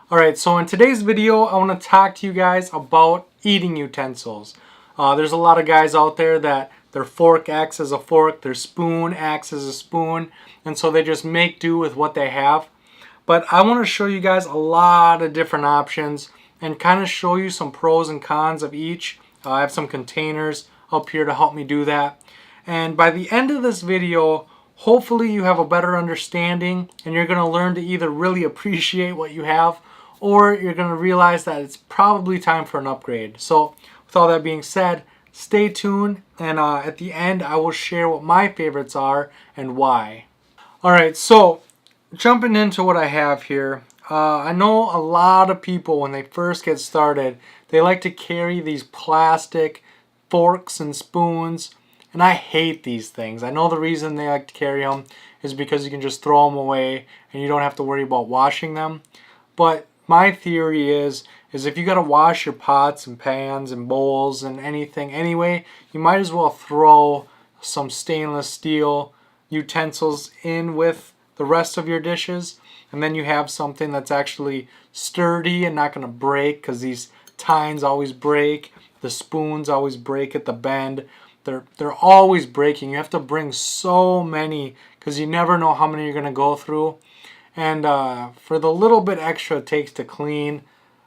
Alright, so in today's video, I want to talk to you guys about eating utensils. There's a lot of guys out there that their fork acts as a fork, their spoon acts as a spoon, and so they just make do with what they have. But I want to show you guys a lot of different options and kind of show you some pros and cons of each. I have some containers up here to help me do that. And by the end of this video, hopefully you have a better understanding and you're going to learn to either really appreciate what you have or you're going to realize that it's probably time for an upgrade. So with all that being said, stay tuned, and at the end I will share what my favorites are and why. Alright, so jumping into what I have here, I know a lot of people when they first get started, they like to carry these plastic forks and spoons, and I hate these things. I know the reason they like to carry them is because you can just throw them away and you don't have to worry about washing them. But my theory is if you got to wash your pots and pans and bowls and anything anyway, you might as well throw some stainless steel utensils in with the rest of your dishes, and then you have something that's actually sturdy and not going to break, because these tines always break, the spoons always break at the bend. They're always breaking. You have to bring so many because you never know how many you're going to go through. And for the little bit extra it takes to clean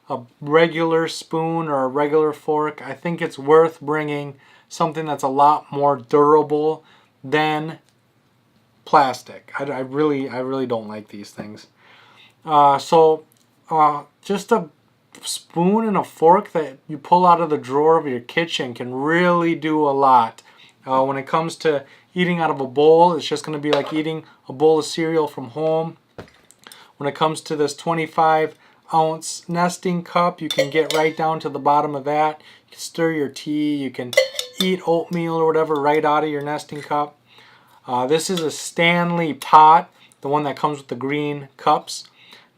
a regular spoon or a regular fork, I think it's worth bringing something that's a lot more durable than plastic. I really don't like these things. Just a spoon and a fork that you pull out of the drawer of your kitchen can really do a lot. When it comes to eating out of a bowl, it's just going to be like eating a bowl of cereal from home. When it comes to this 25-ounce nesting cup, you can get right down to the bottom of that. You can stir your tea, you can eat oatmeal or whatever right out of your nesting cup. This is a Stanley pot, the one that comes with the green cups.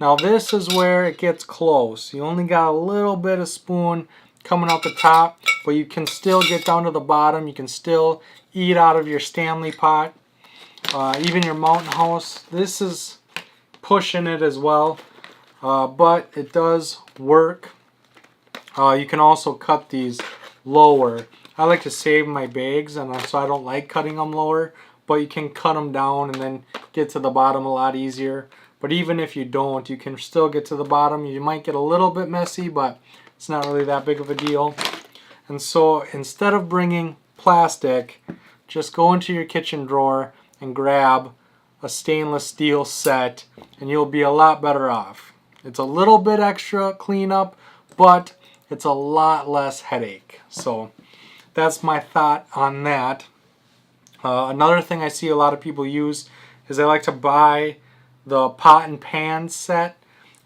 Now this is where it gets close. You only got a little bit of spoon coming out the top, but you can still get down to the bottom. You can still eat out of your Stanley pot. Even your Mountain House, this is pushing it as well, but it does work. You can also cut these lower. I like to save my bags, and so I don't like cutting them lower, but you can cut them down and then get to the bottom a lot easier. But even if you don't, you can still get to the bottom. You might get a little bit messy, but it's not really that big of a deal. And so instead of bringing plastic, just go into your kitchen drawer and grab a stainless steel set and you'll be a lot better off. It's a little bit extra cleanup, but it's a lot less headache. So that's my thought on that. Another thing I see a lot of people use is they like to buy the pot and pan set,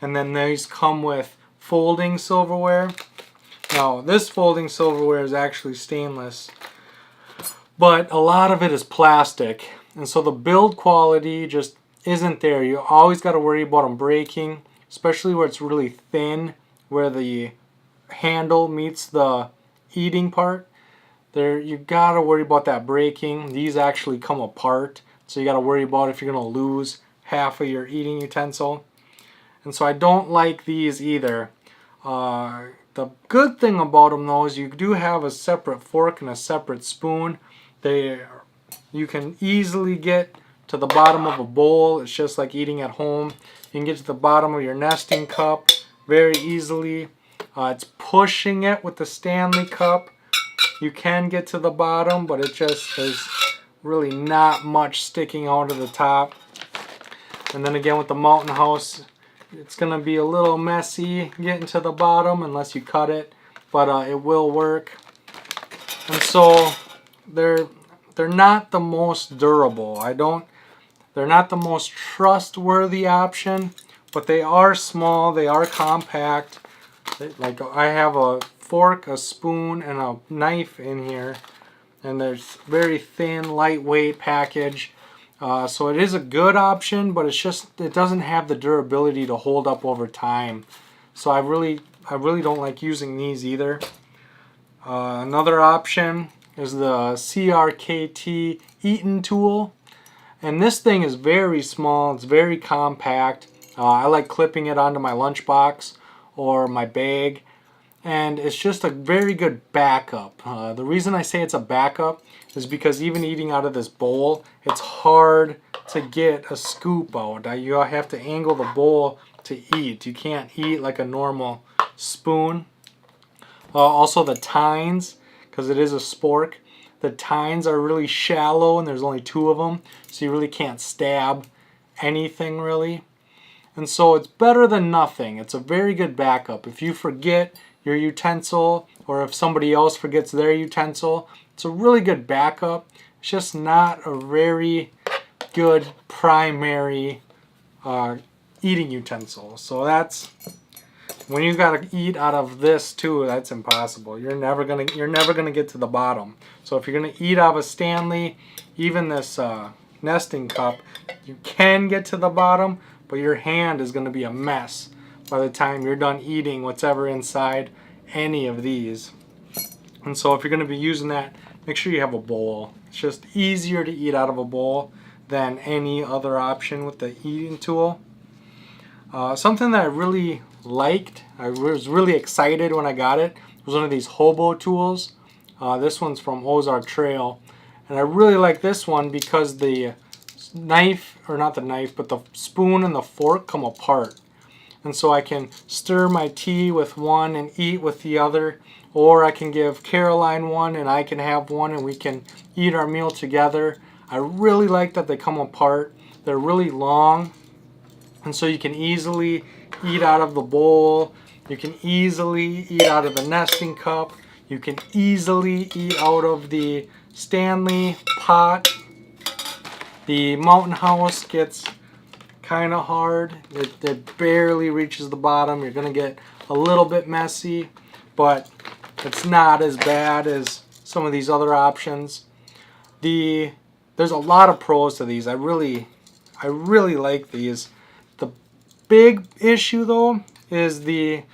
and then these come with folding silverware. Now this folding silverware is actually stainless, but a lot of it is plastic, and so the build quality just isn't there. You always got to worry about them breaking, especially where it's really thin, where the handle meets the eating part. There, you got to worry about that breaking. These actually come apart, so you got to worry about if you're going to lose half of your eating utensil. And so I don't like these either. The good thing about them though is you do have a separate fork and a separate spoon. You can easily get to the bottom of a bowl. It's just like eating at home. You can get to the bottom of your nesting cup very easily. It's pushing it with the Stanley cup. You can get to the bottom, but it just is really not much sticking out of the top. And then again with the Mountain House, it's going to be a little messy getting to the bottom unless you cut it, but it will work. And so they're not the most durable. They're not the most trustworthy option, but they are small, they are compact. Like I have a fork, a spoon, and a knife in here, and there's very thin, lightweight package. So it is a good option, but it doesn't have the durability to hold up over time. So I really don't like using these either. Another option is the CRKT Eaton tool, and this thing is very small. It's very compact. I like clipping it onto my lunchbox or my bag, and it's just a very good backup. The reason I say it's a backup is because even eating out of this bowl, it's hard to get a scoop out. You have to angle the bowl to eat. You can't eat like a normal spoon. Also the tines, because it is a spork, the tines are really shallow and there's only 2 of them, so you really can't stab anything really. And so it's better than nothing. It's a very good backup. If you forget your utensil, or if somebody else forgets their utensil, it's a really good backup. It's just not a very good primary eating utensil. So that's, when you gotta eat out of this too, that's impossible. You're never gonna get to the bottom. So if you're gonna eat out of a Stanley, even this nesting cup, you can get to the bottom, but your hand is gonna be a mess by the time you're done eating whatever inside any of these. And so if you're gonna be using that, make sure you have a bowl. It's just easier to eat out of a bowl than any other option with the eating tool. Something that I really liked, I was really excited when I got it, was one of these hobo tools. This one's from Ozark Trail, and I really like this one because the knife, or not the knife, but the spoon and the fork come apart. And so I can stir my tea with one and eat with the other, or I can give Caroline one and I can have one and we can eat our meal together. I really like that they come apart. They're really long, and so you can easily eat out of the bowl. You can easily eat out of the nesting cup. You can easily eat out of the Stanley pot. The Mountain House gets kind of hard. It barely reaches the bottom. You're going to get a little bit messy, but it's not as bad as some of these other options. There's a lot of pros to these. I really like these. The big issue though is the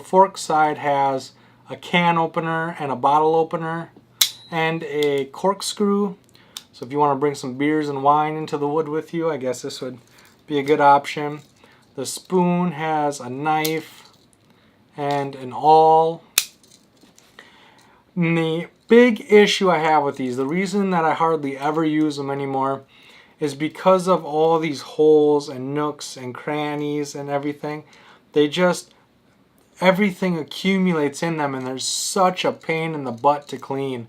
fork side has a can opener and a bottle opener and a corkscrew. So if you want to bring some beers and wine into the wood with you, I guess this would be a good option. The spoon has a knife and an awl. And the big issue I have with these, the reason that I hardly ever use them anymore, is because of all these holes and nooks and crannies and everything. Everything accumulates in them, and there's such a pain in the butt to clean.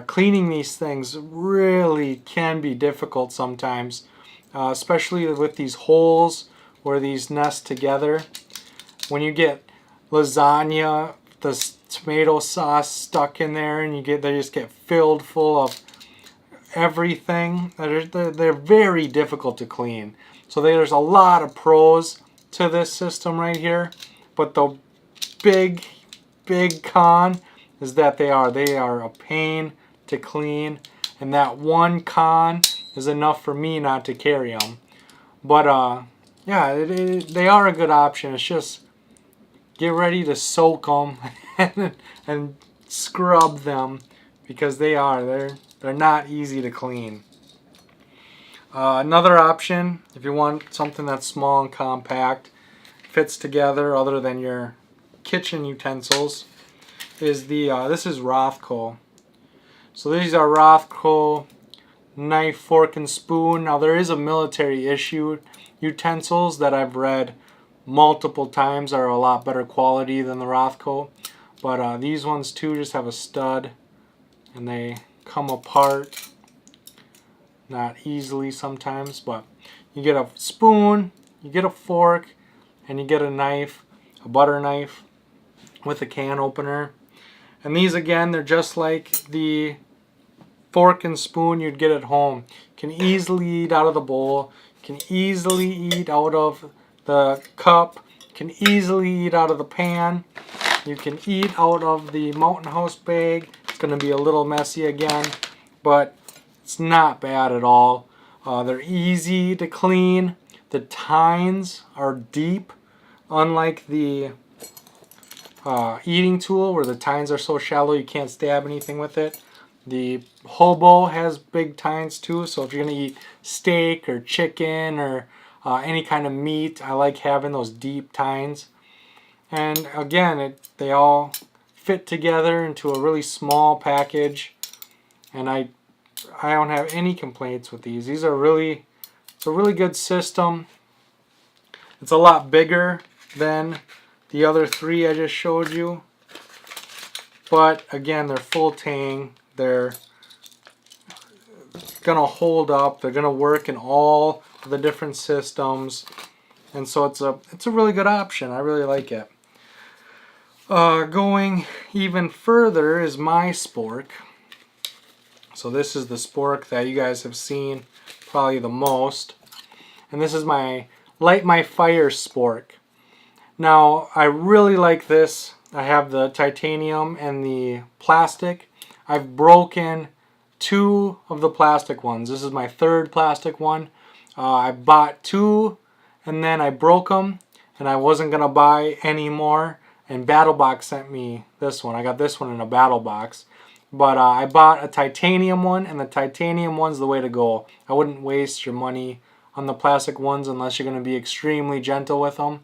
Cleaning these things really can be difficult sometimes, especially with these holes where these nest together. When you get lasagna, the tomato sauce stuck in there, and they just get filled full of everything. They're very difficult to clean. So there's a lot of pros to this system right here, but the big con is that they are a pain to clean, and that one con is enough for me not to carry them. But yeah, they are a good option. It's just get ready to soak them and scrub them, because they're not easy to clean. Another option, if you want something that's small and compact, fits together other than your kitchen utensils, is this is Rothko. So these are Rothko knife, fork, and spoon. Now there is a military issue utensils that I've read multiple times are a lot better quality than the Rothko, but these ones too just have a stud and they come apart, not easily sometimes, but you get a spoon, you get a fork, and you get a knife, a butter knife with a can opener. And these again, they're just like the fork and spoon you'd get at home. You can easily eat out of the bowl, you can easily eat out of the cup, you can easily eat out of the pan, you can eat out of the Mountain House bag. It's going to be a little messy again, but it's not bad at all. They're easy to clean. The tines are deep, unlike the eating tool where the tines are so shallow you can't stab anything with it. The hobo has big tines too, so if you're going to eat steak or chicken or any kind of meat. I like having those deep tines. And again, they all fit together into a really small package. And I don't have any complaints with these. It's a really good system. It's a lot bigger than the other three I just showed you. But again, they're full tang. They're gonna hold up. They're gonna work in all of the different systems. And so it's a really good option. I really like it. Going even further is my Spork. So this is the Spork that you guys have seen probably the most. And this is my Light My Fire Spork. Now, I really like this. I have the titanium and the plastic. I've broken 2 of the plastic ones. This is my 3rd plastic one. I bought 2 and then I broke them and I wasn't going to buy any more. And BattleBox sent me this one. I got this one in a BattleBox. But I bought a titanium one, and the titanium one's the way to go. I wouldn't waste your money on the plastic ones unless you're going to be extremely gentle with them.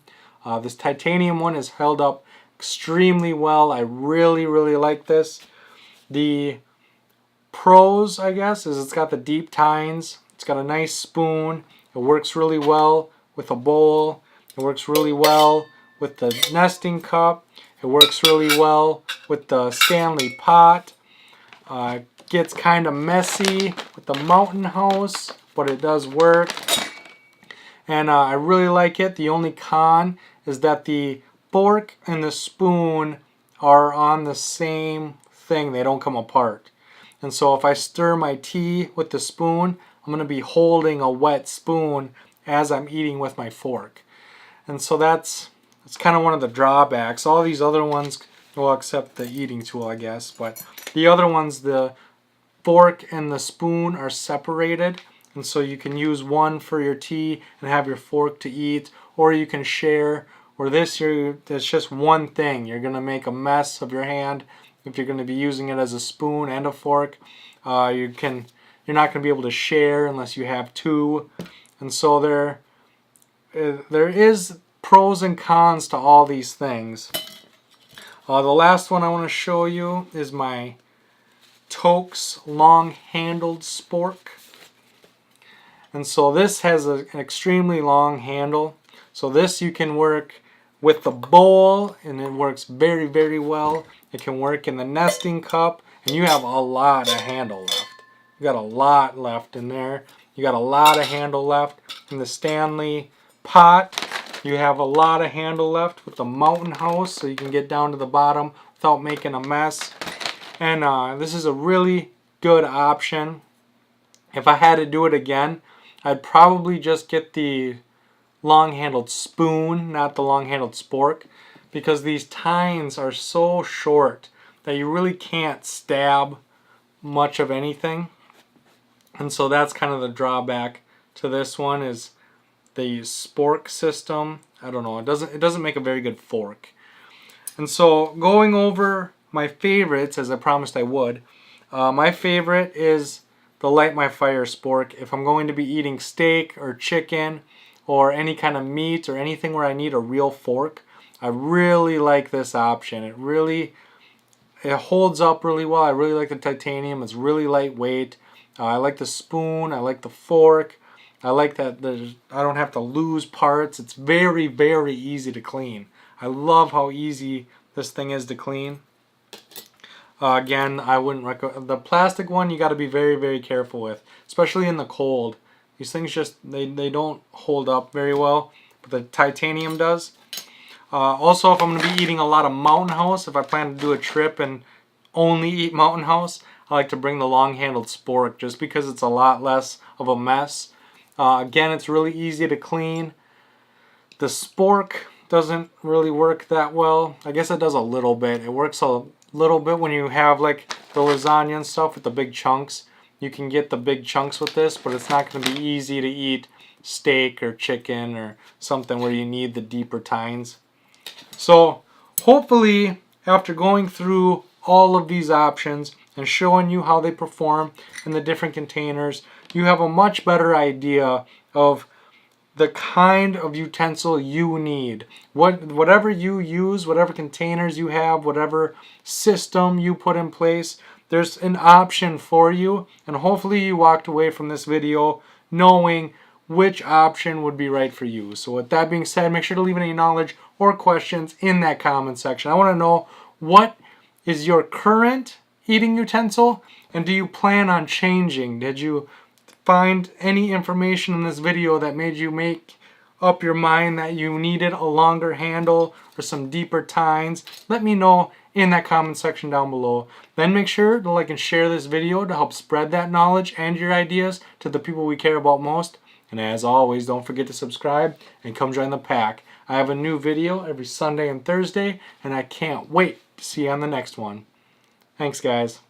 This titanium one is held up extremely well. I really, really like this. The pros, I guess, is it's got the deep tines. It's got a nice spoon. It works really well with a bowl. It works really well with the nesting cup. It works really well with the Stanley pot. It gets kind of messy with the mountain house, but it does work. And I really like it. The only con is that the fork and the spoon are on the same thing. They don't come apart. And so if I stir my tea with the spoon, I'm going to be holding a wet spoon as I'm eating with my fork. And so that's kind of one of the drawbacks. All these other ones, well, except the eating tool, I guess, but the other ones, the fork and the spoon are separated, and so you can use one for your tea and have your fork to eat, or you can share. Or this, it's just one thing. You're gonna make a mess of your hand if you're gonna be using it as a spoon and a fork. You're not gonna be able to share unless you have 2, and so there is pros and cons to all these things. The last one I want to show you is my Tokes long-handled Spork. And so this has an extremely long handle. So this you can work with the bowl, and it works very, very well. It can work in the nesting cup, and you have a lot of handle left. You got a lot left in there. You got a lot of handle left in the Stanley pot. You have a lot of handle left with the mountain house, so you can get down to the bottom without making a mess. And this is a really good option. If I had to do it again, I'd probably just get the long-handled spoon, not the long-handled Spork, because these tines are so short that you really can't stab much of anything. And so that's kind of the drawback to this one, is the Spork system. I don't know, it doesn't make a very good fork. And so going over my favorites, as I promised I would, my favorite is the Light My Fire Spork. If I'm going to be eating steak or chicken or any kind of meat or anything where I need a real fork, I really like this option. It holds up really well. I really like the titanium. It's really lightweight. I like the spoon. I like the fork. I like that I don't have to lose parts. It's very, very easy to clean. I love how easy this thing is to clean. Again, I wouldn't recommend the plastic one. You got to be very, very careful with, especially in the cold. These things just they don't hold up very well, but the titanium does. Also, if I'm going to be eating a lot of Mountain House, if I plan to do a trip and only eat Mountain House, I like to bring the long-handled Spork just because it's a lot less of a mess. Again, it's really easy to clean. The Spork doesn't really work that well. I guess it does a little bit. It works a little bit when you have like the lasagna and stuff with the big chunks. You can get the big chunks with this, but it's not going to be easy to eat steak or chicken or something where you need the deeper tines. So hopefully, after going through all of these options and showing you how they perform in the different containers, you have a much better idea of the kind of utensil you need. Whatever you use, whatever containers you have, whatever system you put in place, there's an option for you, and hopefully you walked away from this video knowing which option would be right for you. So with that being said, make sure to leave any knowledge or questions in that comment section. I want to know, what is your current eating utensil, and do you plan on changing? Did you find any information in this video that made you make up your mind that you needed a longer handle or some deeper tines? Let me know in that comment section down below. Then make sure to like and share this video to help spread that knowledge and your ideas to the people we care about most. And as always, don't forget to subscribe and come join the pack. I have a new video every Sunday and Thursday, and I can't wait to see you on the next one. Thanks, guys.